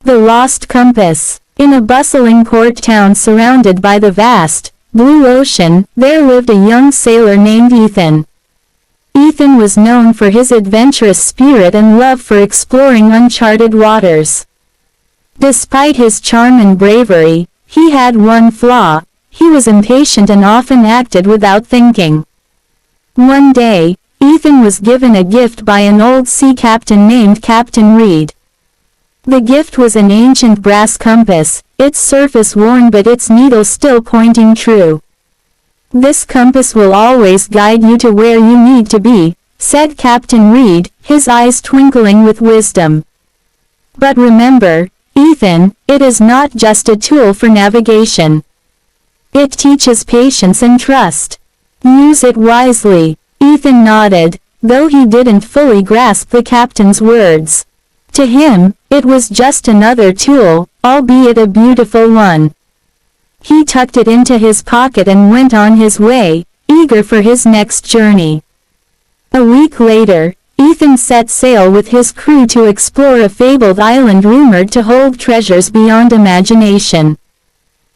The Lost Compass. In a bustling port town surrounded by the vast, blue ocean, there lived a young sailor named Ethan. Ethan was known for his adventurous spirit and love for exploring uncharted waters. Despite his charm and bravery, he had one flaw: he was impatient and often acted without thinking. One day, Ethan was given a gift by an old sea captain named Captain Reed. The gift was an ancient brass compass, its surface worn but its needle still pointing true. "This compass will always guide you to where you need to be," said Captain Reed, his eyes twinkling with wisdom. "But remember, Ethan, it is not just a tool for navigation. It teaches patience and trust. Use it wisely." Ethan nodded, though he didn't fully grasp the captain's words. To him, it was just another tool, albeit a beautiful one. He tucked it into his pocket and went on his way, eager for his next journey. A week later, Ethan set sail with his crew to explore a fabled island rumored to hold treasures beyond imagination.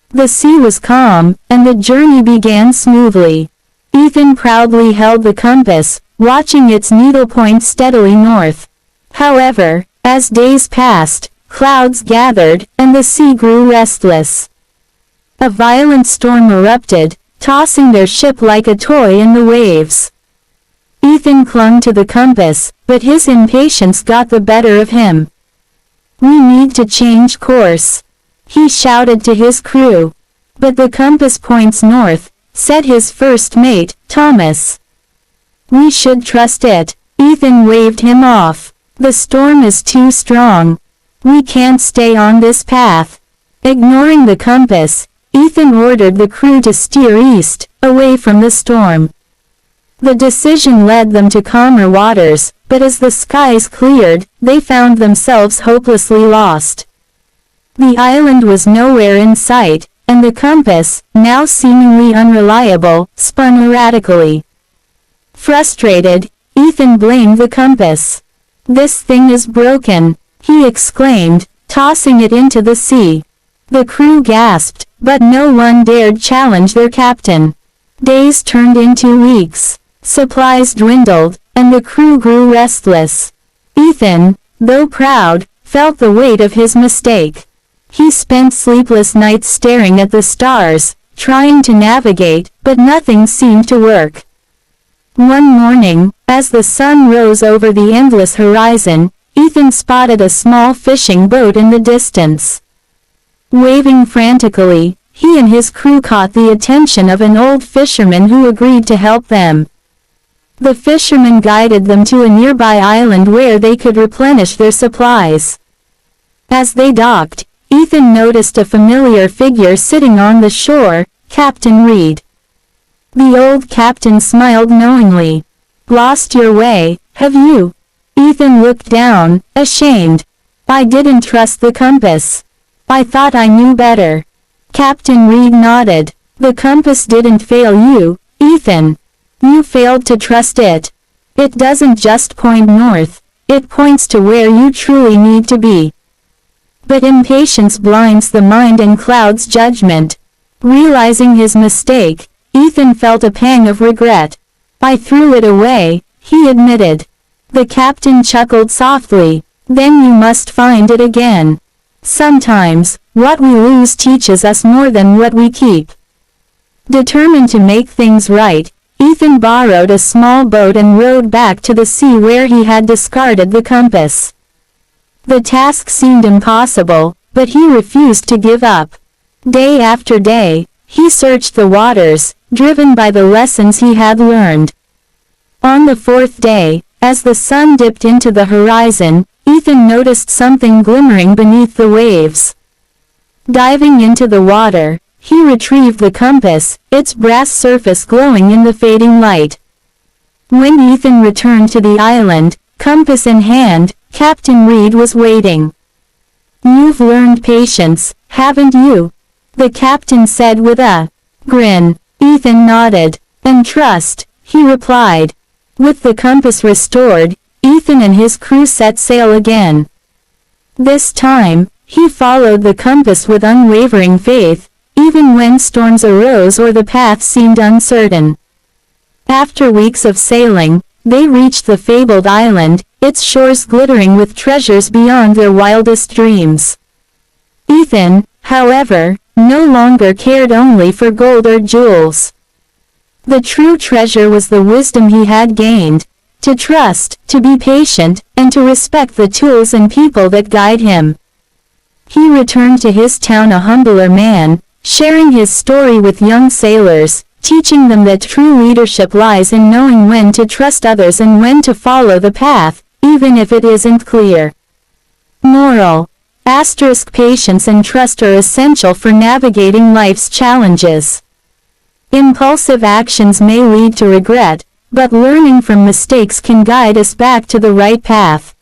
The sea was calm, and the journey began smoothly. Ethan proudly held the compass, watching its needle point steadily north. However, as days passed, clouds gathered, and the sea grew restless. A violent storm erupted, tossing their ship like a toy in the waves. Ethan clung to the compass, but his impatience got the better of him. "We need to change course," he shouted to his crew. "But the compass points north," said his first mate, Thomas. "We should trust it." Ethan waved him off. "The storm is too strong. We can't stay on this path." Ignoring the compass, Ethan ordered the crew to steer east, away from the storm. The decision led them to calmer waters, but as the skies cleared, they found themselves hopelessly lost. The island was nowhere in sight, and the compass, now seemingly unreliable, spun erratically. Frustrated, Ethan blamed the compass. "This thing is broken," he exclaimed, tossing it into the sea. The crew gasped, but no one dared challenge their captain. Days turned into weeks. Supplies dwindled, and the crew grew restless. Ethan, though proud, felt the weight of his mistake. He spent sleepless nights staring at the stars, trying to navigate, but nothing seemed to work. One morning, as the sun rose over the endless horizon, Ethan spotted a small fishing boat in the distance. Waving frantically, he and his crew caught the attention of an old fisherman who agreed to help them. The fisherman guided them to a nearby island where they could replenish their supplies. As they docked, Ethan noticed a familiar figure sitting on the shore, Captain Reed. The old captain smiled knowingly. "Lost your way, have you?" Ethan looked down, ashamed. "I didn't trust the compass. I thought I knew better." Captain Reed nodded. "The compass didn't fail you, Ethan. You failed to trust it. It doesn't just point north, it points to where you truly need to be." But impatience blinds the mind and clouds judgment. Realizing his mistake, Ethan felt a pang of regret. "I threw it away," he admitted. The captain chuckled softly. "Then you must find it again. Sometimes, what we lose teaches us more than what we keep." Determined to make things right, Ethan borrowed a small boat and rowed back to the sea where he had discarded the compass. The task seemed impossible, but he refused to give up. Day after day, he searched the waters, driven by the lessons he had learned. On the fourth day, as the sun dipped into the horizon, Ethan noticed something glimmering beneath the waves. Diving into the water, he retrieved the compass, its brass surface glowing in the fading light. When Ethan returned to the island, compass in hand, Captain Reed was waiting. "You've learned patience, haven't you?" the captain said with a grin. Ethan nodded. "And trust," he replied. With the compass restored, Ethan and his crew set sail again. This time, He followed the compass with unwavering faith, even when storms arose or the path seemed uncertain. After weeks of sailing, they reached the fabled island, its shores glittering with treasures beyond their wildest dreams. Ethan, however, no longer cared only for gold or jewels. The true treasure was the wisdom he had gained, to trust, to be patient, and to respect the tools and people that guide him. He returned to his town a humbler man, sharing his story with young sailors, teaching them that true leadership lies in knowing when to trust others and when to follow the path, even if it isn't clear. Moral: patience and trust are essential for navigating life's challenges. Impulsive actions may lead to regret, but learning from mistakes can guide us back to the right path.